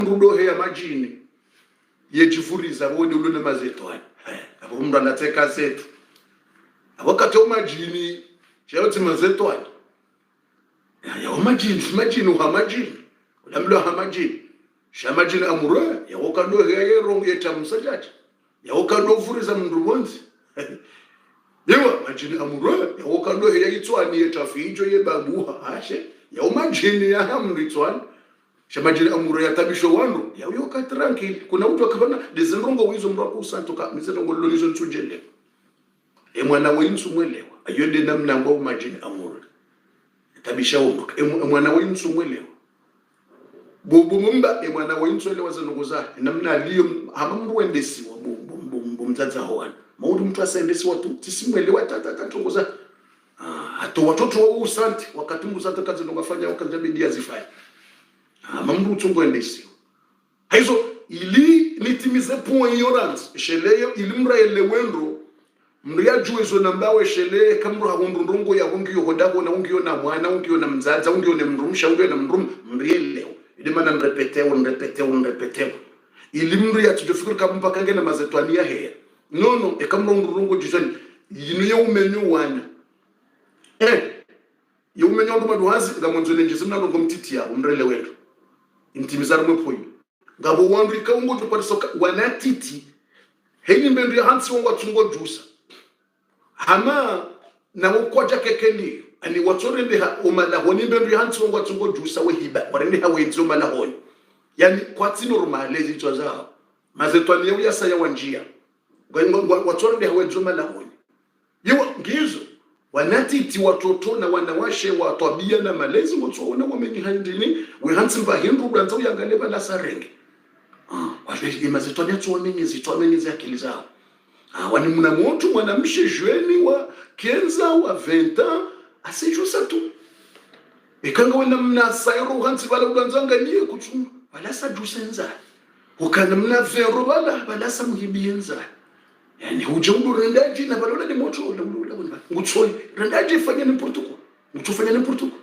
mrudo ya majini yejifuriza wone ulone mazetwa abo mndu anateka zetu wakati majini chao mazetwa ya majini uhamajini ulamlo hamajini shamajini amura ya wakando ya rongo ya chamsajaji ya wakando furiza mndu wonzi yewa majini amura ya wakando ya itwani ya tafijo ye babuha ashe ya majini ya hamri itwani shamajini amura ya tabisho wandu ya uyoka tranquil kuna mtu akabana dezenrongo wizo mrako usantoka mizenrongo lolizo nsujele mwana wensu mwelewa ayonde namna ambao majini amura tabisha wandu mwana wensu mwelewa bubu mumba mwana wensu elewa zenongoza namna aliyo hamamru wendesi wa bubu mzaza hawana maudu mtu asendesi watu tisimwelewa tatatongoza ato watoto wa usanti wakati muzata kazi ngafanya wakati azifanya mambo tungo endesi hizo ili nitimize point ignorance sheleyo ilimra elewendo mria juezo nambawe shele kamru hahundundungo ya hungiyo hodabo na hungiyo na mwana hungiyo na mzaza hungiyo na mrumsha hungiyo na mrum mrieleo ilimana nrepeteo ilimri ya tujofikiri kabumpa kange na mazetwania hea nono kamru hundundungo jizani yinu ya umenyo wana ya umenyo wandu maduhazi la mwanzone njizimna longo mtitia umrelewendo intimizar mwepoyi ngabo wandu kaungo tuparisoka wanatiti heni mbendu ya hansi wangu watungo jusa hama na wakwaja kekeli ani watorende ha umalahoni mbendu ya hansi wangu watungo jusa wehiba warende ha wehidzo umalahoni yani kwa ti normalezi tuwazao mazetwani ya uyasa ya wanjia watorende ha wehidzo umalahoni yewa ngizo wanatiti watoto na wanawashe watwabia na malezi wotsoona wamenyi handini we hansimba hindu banza uyangale bala sarenge wale imazetwani atsoamenye zitwamenye zakili zao wani muna mtu mwanamshe jweni wa kenza wa 20 asijusa tu ikanga wena mna sayro hansi bala udanzanga niye kuchuma wala sa jusenza ukana mna vero bala sa muhibienza yani hujumbu rendaji na balola ni moto ngutsoi rendaji fanya ni portuko ngutufanya ni portuko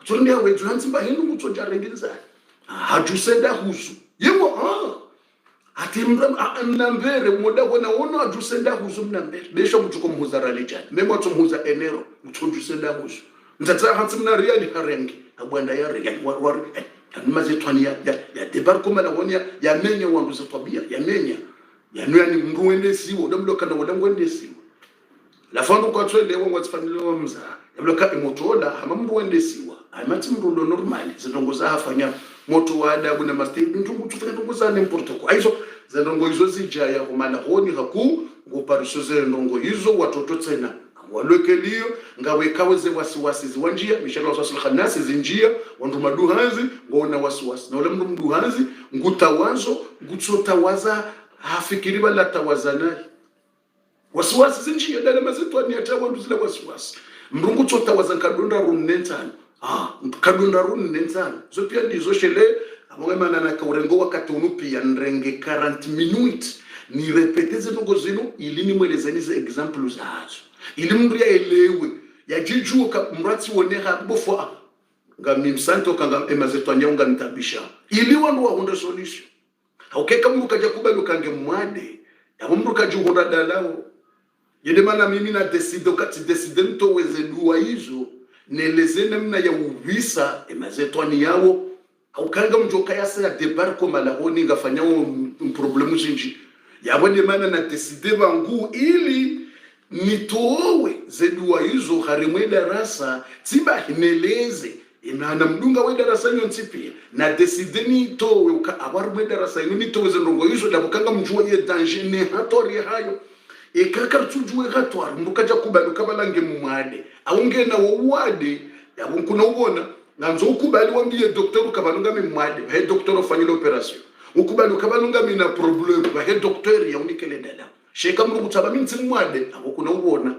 utsonde yawe tuhansimba hindu ngutsoja rengenza hajusenda husu yewo ati mnambere moda wona wono ajusenda husu mnambere besho mutuko mhuzara lijani memo tumhuza enero mutujusenda husu mtata hansimna reali harengi abwanda ya reali war mazetwani ya debarko mala wonia ya menya wandu zetwabia ya menya yani mndu wendesiwo domloka na wodango wendesiwo la fandu kwa twende wongo tsfanilo mza yabloka emotoda hama mndu wendesiwa amati mndu normali zindongoza hafanya moto wa adabu na masteri ndungu tufanya ndongoza ne portoko aizo zindongo hizo zijaya kumana honi haku ngopariso ze ndongo hizo watoto tsena walwekelio ngawekaweze wasiwasi ziwanjia mishalo wasu khanasi zinjia wandu maduhazi ngona wasiwasi na ule mndu mduhazi ngutawazo ngutsotawaza hafikiri bala tawazana wasiwasi zinjia dala mazetwani atawandu zile wasiwasi mrungu tsotawaza kadonda runnentana kadonda runnentana zo pia ndizo shele amwema na kaurengo wakati unupia nrenge 40 minutes ni repeteze ndogo zino ili ni mwelezeni za example zazo ili mria elewe ya jiju ka mrati woneha bofo ngami msanto kanga emazetwani unga nitabisha ili wandu wa honda solution haukeka mru kaja kubalo kange mwade ya mru kaja honda dalao yende mana mimi na decide mto weze duwa hizo nelezene mna ya ubisa emazetwani yao haukanga mjoka yasa ya debarko malahoni ngafanya problemu zinji yabone mana na decide bangu ili nitowe zeduwa hizo harimwe darasa tiba hineleze inana mdunga we darasa nyontipi na decide ni towe uka abarwe darasa ni towe zendongo hizo la bukanga mjua ye danger ne hatori hayo ekaka tujue hatwara mbukaja kubaluka balange mumade aunge na wowade yabunkuna ubona nganzo ukubali wambiye docteur ukabalunga mimwade he docteur ofanyile operation ukubaluka balunga mina problem ba he docteur ya unikele dala sheka mrugu tsaba minti mwade abukuna ubona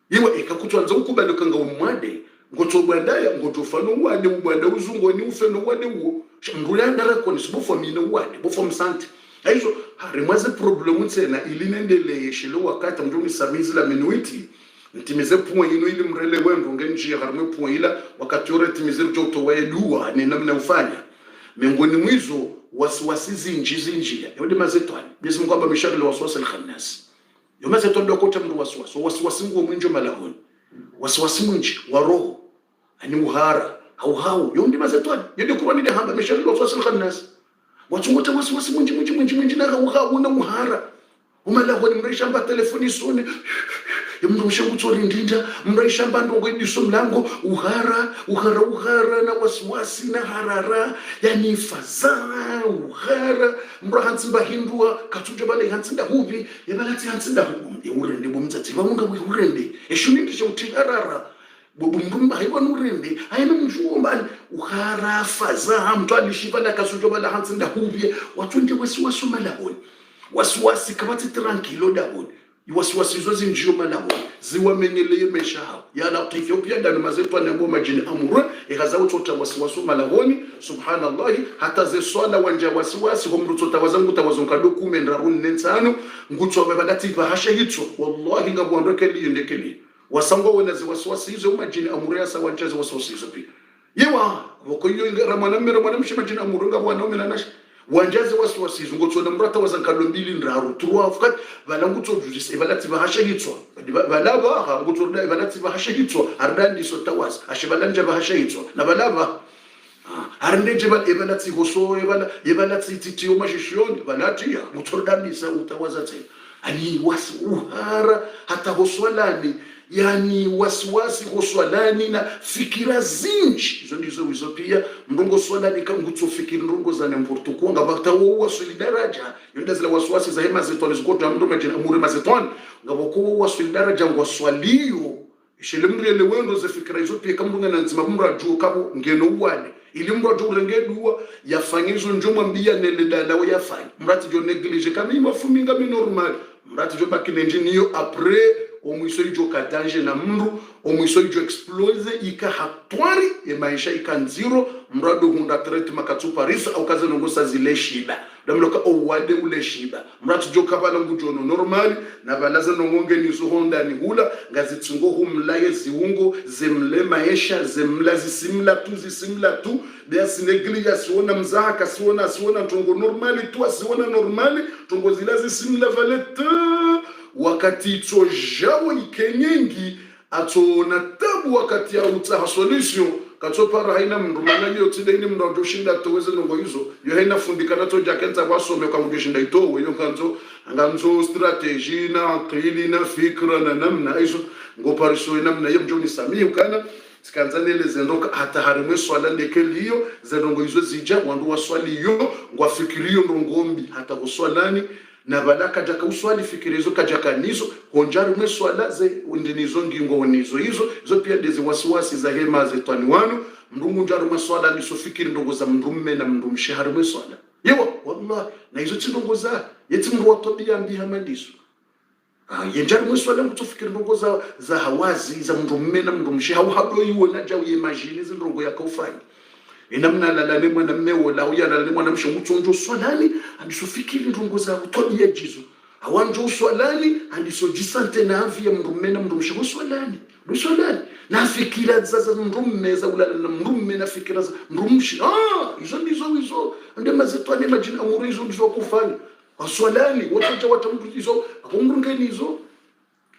yiwe ekakutwanza ukubaluka nga umwade ngotsobandaya ngotofano wade ubanda uzungoni ufeno wade wo ngulanda rakoni sibufo mina wade bufo msante aizo harimwaze problemu tsena ilinendele shilo wakati mjumi samizi la minuiti ntimize point ino ili mrele wendo ngenji harme point ila wakati ore timize joto waedua ni namna ufanya miongoni mwizo wasiwasi zinjia yodi mazetwani Mwenyezi Mungu amba mishari waswasi al-khannas yo mazetwani dokota mndu wasiwasi ngo mwinjo malahoni wasiwasi mwinji wa roho ani uhara hau yo ndi mazetwani yodi Qur'ani de hamba mishari waswasi al-khannas wachungote wasiwasi mwinji na hau na uhara umalahoni mrishamba telefoni sone mndu mshangutsori ndinda mraishamba ndongo idiso mlango uhara na wasiwasi na harara yani fazaa uhara mbra hansimba hindua katuje bale hansinda hubi yabalati hansinda hubi urende bomtsatsi bamunga urende eshunindi chautirara bobumba hayiba nurende ayina mjumba uhara fazaa mtu alishiba na kasuje bale hansinda hubi watunde wasiwasi malahoni wasiwasi kabati tranquilo daboni wasiwasi zozi njio malabo ziwamenyeleye mesha hao yana Ethiopia ndani mazetu na ngoma jini amuru ikaza utota wasiwasi malaboni subhanallah hata ze swala wanja wasiwasi homruto tawazangu tawazonka dokumenta run nensano ngutso babadati bahasha hitso wallahi ngabwandeke liyendekeli wasango wena ze wasiwasi hizo majini amuru ya sawa nchaze wasiwasi hizo pia yewa wakoyo ramana mshima jini amuru ngabwana umelanash wanjaze wasiwasi ngotso na mrata wazankalo mbili ndaru trois fukat balangutso judisi balati bahasha hitso balaba ha ngotso da balati bahasha hitso ardandi so tawas ashibalanja bahasha hitso na balaba arndeje balati hoso balati titio mashishioni balati ya ngotso dandi sa utawaza tse ani wasuhara hata hoswalani yani wasiwasi hoswalani na fikira zinji hizo ndizo pia ndongo swalani kama ngutsofikira ndongo za n'importe quoi ngabata wo solidaraja yonda zile wasiwasi za hema zetu alizikota mndo majina amure mazeton ngaboko wo solidaraja ngwaswaliyo ishelemrele wendo za fikira hizo pia kama ndonga nzima mura juu kabo ngeno uwane ili mura juu rengedua yafanyizo njoma mbia neleda we yafanya mrati jo neglige kama imafumi ngabe normal mrati jo bakinenjiniyo après omwiso ijo katanje na mndu omwiso ijo explose ika hatwari ya maisha ika nziro mrado hunda trete makatupa risa au kaze nongosa zile shiba damloka owade ule shiba mratu jo kabala ngujono normali na balaza nongonge nizo honda ni hula ngazitsungo humlaye ziungo zemle maisha zemla zisimla tu bia sinegli ya siona mzaha kasiona tongo normali tu asiona normali tongo zilazi simla valete wakati ito jawo ikenyengi ato na tabu wakati ya utaha solution kato para haina mrumana yote ini mndondo shinda toweze nongo hizo yo haina fundikana to jakenta wasome kwa mgeshinda itowe yo nganzo strategy na akili na fikra na namna hizo ngopariso namna yo mjoni sami ukana sikanzanele zendoka hata harimwe swala ndekeliyo zendongo hizo zija wandu waswali yo ngwafikiriyo ndongombi hata uswalani na balaka jaka uswali fikirizo kajaka nizo honjaru meswala ze undinizo ngingo nizo hizo pia ndezi wasiwasi za hema zetwani wanu mndungu njaru meswala niso fikiri ndongo za mndumme na mndumshi haru meswala yewa wallahi na hizo tindongo za yeti mndu watobia mbi hamadiso yenjaru meswala mtufikiri ndongo za hawazi za mndumme na mndumshi hau hablo yiwo na jawu imagine zindongo ya kaufanya inamna la lemwa na mewo la uya la lemwa na mshungutonjo swalani andisofikiri ndongo za utobia jizo awanjo swalani andisojisante na afya mndumme na mndumshi swalani na fikira za mndumme za ulala na mndumme na fikira za mndumshi hizo ndio mazetwani majina amuru hizo ndizo kufanya swalani watu mtu hizo akumrungeni hizo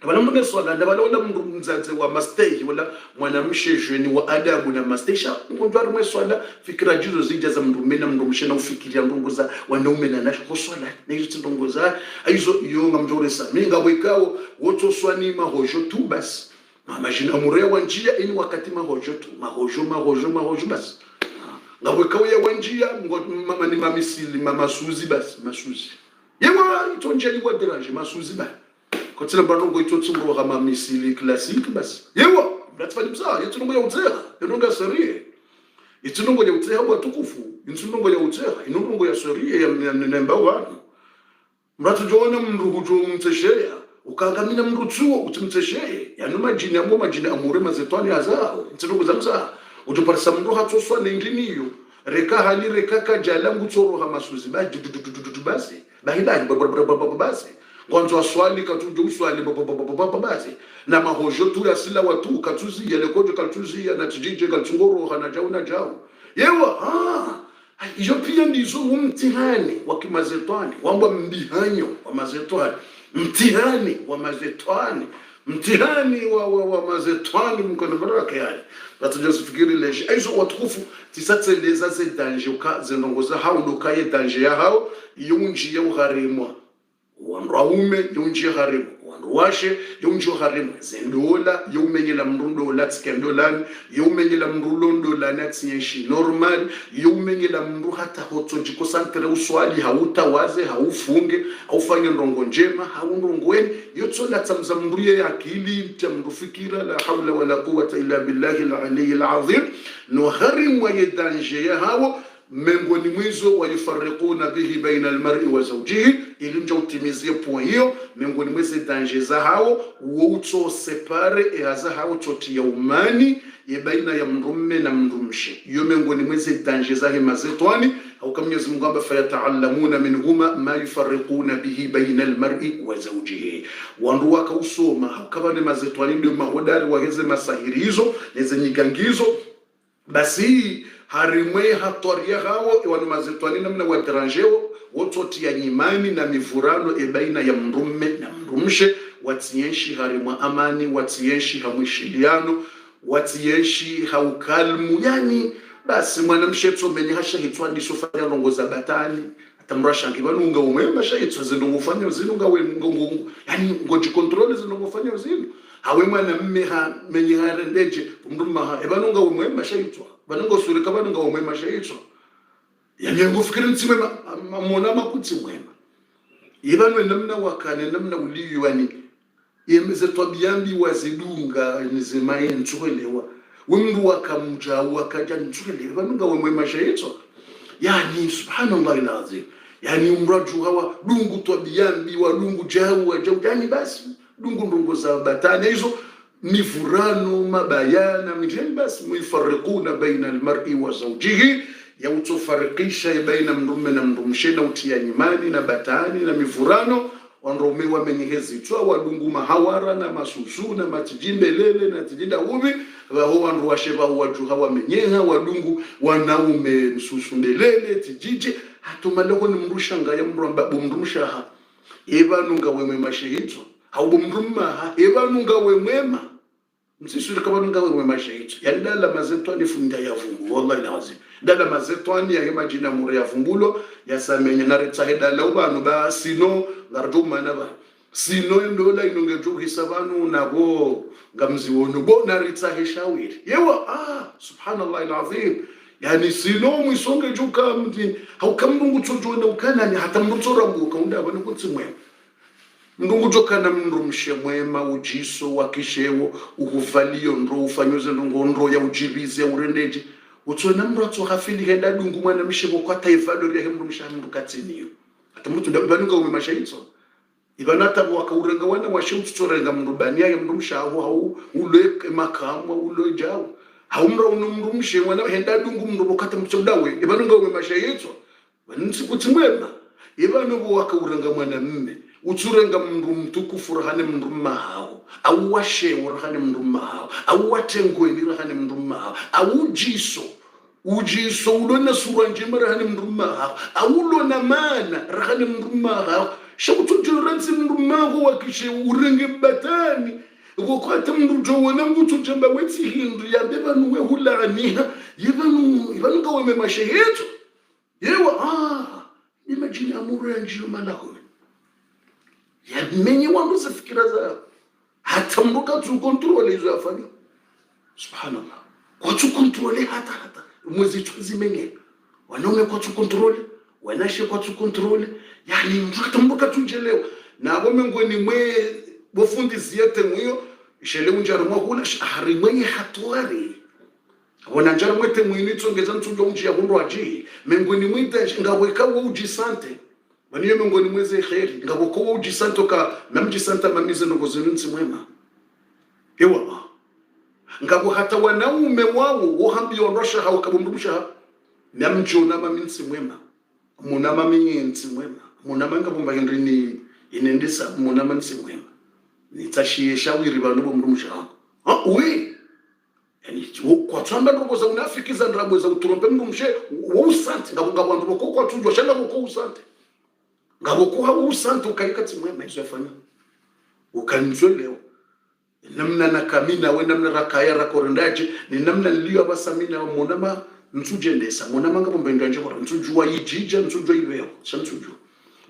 wala mndu swala ndabala wala mndu mzaze wa mastake wala mwanamshe jeni wa adabu na mastasha ngondwari mwe swala fikira jizo zija za mndu mena mndu mshena ufikiria ndongo za wanaume na nasho ko swala na hizo ndongo za hizo yonga mjoresa minga wekao woto swani mahojo tu basi majina amure wa njia ini wakati mahojo tu mahojo basi ngawekao ya wanjia mama ni mamisili mama suzi basi masuzi yewa itonje liwa deranje masuzi basi kotela banongo itotsumro kama misili classique basi yewa mlatfani msa yetunongo ya utseha yenonga serie yetunongo ya utseha wa tukufu yetunongo ya utseha inongo ya serie ya nemba wanu mratu jona mruhujo mtesheya ukangamina mrutsuo utimtesheya yanuma jini amure mazetwani azao yetunongo za msa utuparisa mru hatsoswa nenginiyo reka hali reka kajala ngutsoro hamasuzi basi bahibani basi kwanza waswali katuje uswali basi na mahojo tu ya sila watu katuzi yale koje katuzi na tijije kaltungoro hana jao yewa Hiyo pia ndizo mtihani wa kimazetwani, wamba mbihanyo wa mazetwani, mtihani wa mazetwani, mtihani wa mazetwani mkono baraka yale. Batujazifikiri leje aizo watukufu tisatseleza ze danger uka zenongoza hao ndokaye danger ya hao yunji ya uharimwa wanraume yunji ya harimu wanruashe yunji ya harimu zendola yumenyela mrundo la tskendolani yumenyela mrulondo la natsinyeshi normal yumenyela mru hata hotonji kosantere uswali hautawaze haufunge haufanye ndongo njema haundongweni yotsola tsamza mruye ya akili tamrufikira la hawla wala quwwata illa billahi al-aliyyil azim no harimu ya danger ya hao miongoni mwizo wayufarriquna bihi baina almar'i wa zawjihi, ili nje utimizie point hiyo miongoni mwezi danger za hao woutso separe haza hao toti ya umani ya baina ya mrume na mrumshe. Hiyo miongoni mwezi danger za mazetwani au kama Mwenyezi Mungu amba fayata'allamuna minhuma ma yufarriquna bihi baina almar'i wa zawjihi, wandu wakausoma kama ni mazetwani ndio mahodari waheze masahiri hizo neze nyigangizo basi harimwe hatoria hao wanu mazetwani namna wateranjeo wototi ya nyimani na mivurano baina ya mrume na mrumshe watienshi harimwa amani watienshi hamwishiliano watienshi haukalmu yani basi mwanamshe tsomenye hashahitwa ndisofanya longoza batani atamrasha ngibanunga umemba shahitwa zinongofanya uzinunga we ngongo yani ngoji control zinongofanya uzinu hawe mwana mme ha menye harendeje mruma ha ebanunga umemba shahitwa banunga surika banunga umemba shahitwa yani ngufikiri ntsimwe mona makutsi mwema ibanwe namna wakane namna uliyo yani yemeze twabiyambi wazidunga nizima yentswelewa wimbu wakamja wakaja ntswelewa banunga umemba shahitwa yani subhanallah alazim yani umraju hawa dungu twabiyambi wa dungu jawu yani basi dungu ndongo za batani hizo mivurano mabayana mjeni basi muifarriquna baina almar'i wa zawjihi ya utofarikisha baina mrume na mrumshe na utia nyimani na batani na mivurano wanrome wamenyehezi twa wadungu mahawara na masusu na matijimbelele na tijinda ubi waho wanruashe wajuha wamenyeha wadungu wanaume msusu mbelele tijiji hatumaloko ni mrushanga ya mramba bumrumshaha ebanunga wemwe mashehito haubo mrumma ebanunga wemwema msisuri kabanunga wemwe mashehito yandala mazetwani funda ya vumbu wallahi lazim dala mazetwani ya imagina mure ya vumbulo ya samenya na retaheda la ubanu ba sino ngarjuma na ba sino ndola inongejo hisabanu nabo ngamzi wono bo na retaheshawiri yewa subhanallah alazim yani sino mwisonge joka mti haukamnungu tsojona ukana ni hata mrutsora mbuka undaba nokutsimwe ndungu jokana mrumshe mwema ujiso wakishewo ukuvaliyo ndro ufanyoze ndro ya ujibize urendeje utsona mratso hafili henda dungu mwana mshebo kwa taifalo ya mrumsha mrukatiniyo hata mtu ndabanunga umemashayitso ibanata wakaurenga wana washimtsorenga mrubania ya mrumsha hau ule makamwa ule jawo haumra unumrumshe mwana henda dungu mrubokata mchodawe ibanunga umemashayitso banitsi kutsimwema ibanu wakaurenga mwana mme utsurenga mndu mtukufu rahane mndu mahao au washe rahane mndu mahao au watengweni rahane mndu mahao au ujiso ulona sura njema rahane mndu mahao au ulona mana rahane mndu mahao shakutujiransi mndu mahao wakishe urenge batani ukokwata mndu jowona mndu jamba wetsi hindu ya bebanu we hulaniha yibanu kaweme masheheto yewa imagine amuru ya njio malako ya menye wangu zifikira za hata mbuka tu kontrole hizo afani subhanallah kwa tu kontrole hata mwezi tuzi menye wanaume kwa tu kontrole wanashe kwa tu kontrole yani hata mbuka tu njelewa na wame ngoni mwe bofundi ziyete mwiyo ishele unjaro mwakula shahari mwenye hatuari wana njaro mwete mwini tsongeza ntujo unji ya hundu aji mengoni mwita ngaweka wa ujisante waniyo mengoni mweze kheri ngaboko wa ujisanto ka namjisanta mamize nogozununsi mwema ewa ngabo hata wanaume wao wohambi onrosha hao kabumrusha namjona maminsi mwema munama minsi mwema munama ngabumba ndini inendisa munama nsi mwema nitashie shawiri banu bomrumsha we yani kwa tsamba ndoko za unafiki za ndrabwe za uturompe mndu mshe wo usante ngabo ndu kwa tujwa shanga ko usante ngabo ko ha usante ukaika tsimwe maizo yafanya ukanzoleo namna nakamina we namna rakaya rakorendaje ni namna niliyo abasamina monama nsujendesa monama ngabo mbenganje ko nsujwa yijija nsujwa ibeho nsujwa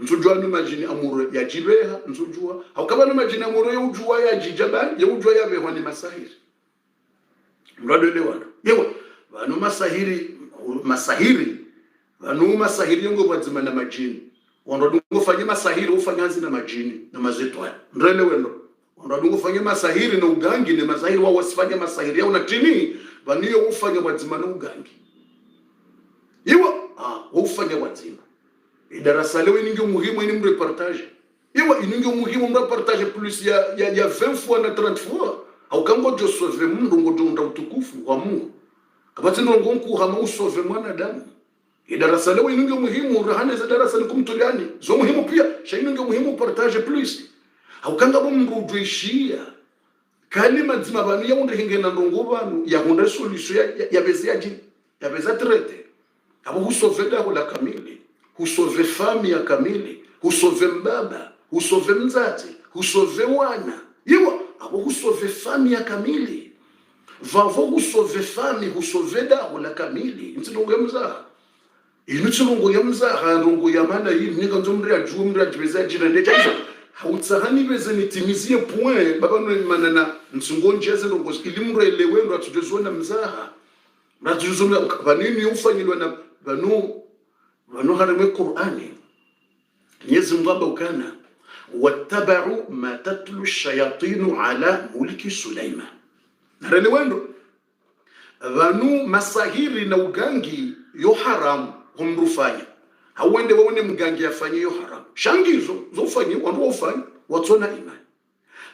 nsujwa ni majini amuro ya jibeha nsujwa haukaba ni majini amuro ya ujwa ya jijaba ya ujwa ya beho ni masahiri mradelewa yewa banu masahiri banu masahiri ngo bazima na majini wando ngofanya masahiri ufanya hazi na majini na mazetwa ndrelewe ndo wando ngofanya masahiri na ugangi ni masahiri wao wasifanya masahiri yao na tini baniyo ufanya bazima na ugangi yewa ufanya bazima idarasa leo ninge muhimu ni mreportage yewa ininge muhimu mreportage plus ya 20 fois na 30 fois au kango josove mundu ngojonda utukufu wa Mungu kabati ndongo nkuhama usove mwanadamu idarasa leo ininge muhimu rahane za darasa ni kumtoliani zo muhimu pia shaininge muhimu partage plus au kanga bomrudwishia kalima nzima banu ya unde hingena ndongo banu ya honda solution ya beziaji ya bezatrete abo usove daho la kamili usove fami ya kamili usove mbaba usove mzazi usove wana yewa abo usove fami ya kamili vavo usove fami usove daho la kamili ntindongo ya mzaha inutsungo ya mzaha ndongo ya mana yi nika nzomri ajua mri ajibeza jirande chaisa hautsahani beze nitimizie point baba no manana ntsungo njeze ndongo ilimro elewendo atujezona mzaha natujezona banini ufanyilwa na banu harame Qur'ani Mwenyezi Mungu ukana wattaba'u ma tatlu ash-shayatin ala mulki Sulaiman narelewendo banu masahiri na ugangi yo haramu humrufanya hawende waone mgangi afanye yo haramu shangizo zofanye wandu ufanye watona imani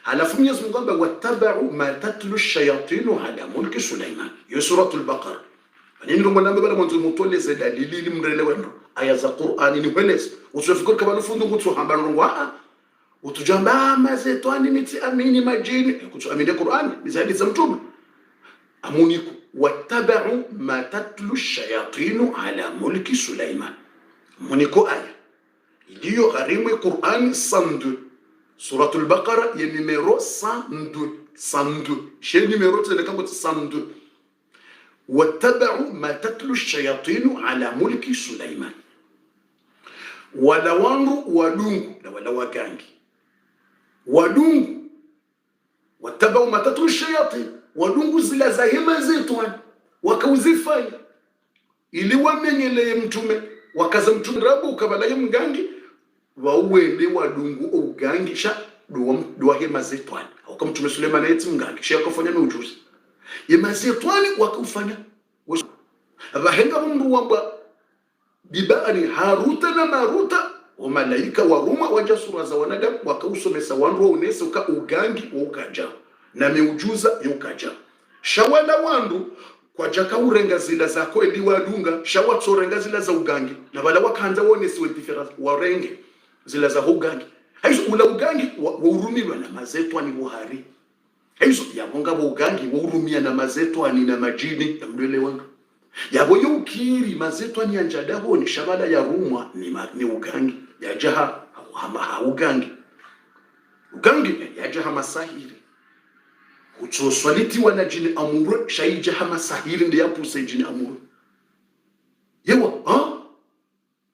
halafu Mwenyezi Mungu wattaba'u ma tatlu ash-shayatin ala mulki Sulaiman yo suratul Baqara nini ndo mwanambe bana mwanzo mutoleze dalili limrelewendo aya za Qur'ani ni weleza usifikiri kama nufundu ngutso hamba ndongwa utujamba mazetwani miti amini majini kutuamini Qur'ani bizadi za mtume amuniku wattaba'u ma tatlu ash-shayatin ala mulki Sulaiman muniko aya iliyo gharimu Qur'ani 102 suratul Baqara ya numero 102 chez numero tena kama 102 واتبعوا ما تتلو الشياطين على ملك سليمان ولا وانرو ودونغ ولا وغانغي ودونغ واتبعوا ما تتلو الشياطين ودونغ zila za hema zetu wakauzifanya ili wamenyele mtume wakaza mtume rabu ukabala mgangi wauende wadungu ugangisha do hema zetu wakamtume Suleiman eti mgangi shia kufanya miujuzi yemazetwani wakufanya abahenga mundu wamba bibani Haruta na Maruta wa malaika wa Ruma waja sura za wanadamu wakausomesa wandu unese uka ugangi wa ukaja na miujuza ya ukaja shawala wandu kwa jaka urenga zila za kweli wadunga shawatsorenga zila za ugangi na bala wakanza wonesi we difference warenge zila za ugangi haizo ula ugangi wa urumiwa na mazetwani buhari hizo yabonga ugangi wurumia na mazetwani na majini ya mdwele wangu yabo yukiri mazetwani anjadaho ni shabada ya Ruma ni ugangi ya jaha ugangi ya jaha masahiri utoswaliti wana jini amuru shayi jaha masahiri ndi ya puse jini amuru yewa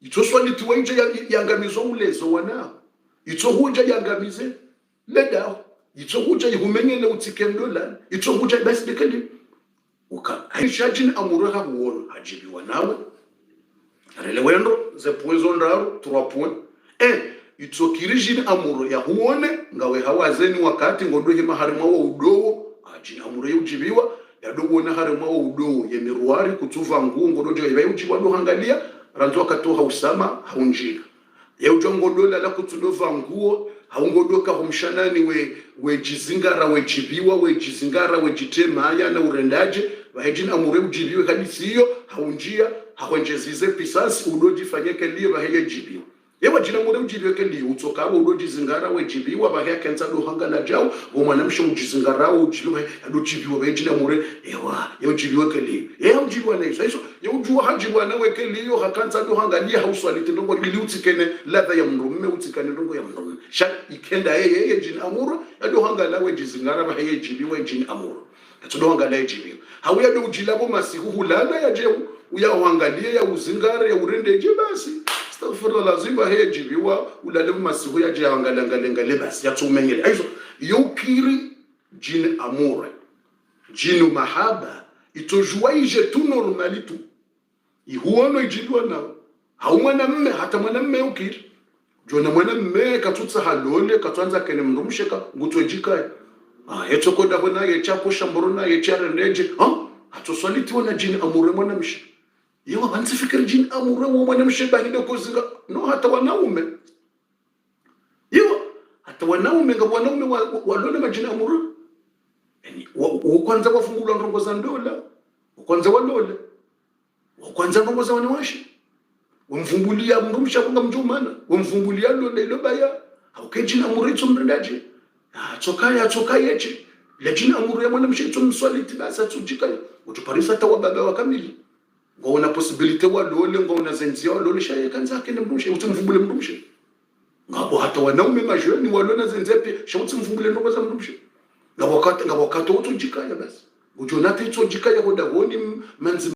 itoswaliti wa inja yangamizo ulezo wana itohunja yangamize ledao itokuja ihumenyele utsikemdola itokuja basi bekali uka aishajini amuru habuono hajibiwa nawe relewendo ze poison raro 3 points itokirijini amuru ya huone ngawe hawazeni wakati ngodohe maharima wa udowo ajini amuru yujibiwa ya dogo na harima wa udowo ya miruari kutuva ngungo dojo ya yujibiwa do hangalia ranzo akatoha usama haunjika ya ujongo dola la kutudova nguo haungodoka humshanani we jizingara we jibiwa we jizingara we jitema aya na urendaje bahejina amure ujibiwe kadisi hiyo haunjia hawenjezize pisasi udoji fanyeke liye baheje jibiwa Ewa jina mure ujiliweke li utoka wa ulo jizingara wa jibiwa bahia kenza dohanga la jao wa mwanamsha ujizingara wa ujiliwa ado jibiwa wa jina mure ewa ujiliweke li ujiliwa na iso ujua hajiwa na weke li yo hakanza dohanga li hauswalite ndongo ili utikene ladha ya mrume utikane ndongo ya mrume sha ikenda jina amuro ya dohanga la wa jizingara bahia jibiwa jina amuro dohanga la jibiwa hawia do ujilabo masihu hulala ya jeu uyawangalie ya uzingara ya urendeje basi astaghfirullah lazima hejibiwa ulale masihu ya jangalangalengale basi yatumengele aizo yokiri jin amore jinu mahaba itojuaije tu normalitu ihuono ijibiwa na haumwana mme hata mwana mme ukiri jona mwana mme katutsa halole katwanza kene mrumsheka ngutwejika yetokoda hona yechapo shamborona yechareneje atoswaliti wana jin amore mwana mshi yewa bansifikiri jini amure wa mwana mshebahide kuzinga no hata wanaume yewa hata wanaume nga wanaume walona majina amure yani wakwanza wafungula ndongo za ndola wakwanza walole wakwanza ndongo za waniwashi wamfumbulia mrumsha kunga mjumana wamfumbulia lole ilobaya hauke jina amure tumrendaje atokaya eche la jina amure ya mwana mshetu mswaliti basa tujikaya utuparisa tawa baba wa kamili ngona possibility wa lole ngona zenzia lole shaye kanza kene mrumshe utumvumbule mrumshe ngabo hata wanaume majoni walona zenzia pia shautumvumbule ndongo za mrumshe ngabo wakati utujikaya basi ujonate utujikaya hodahoni manzi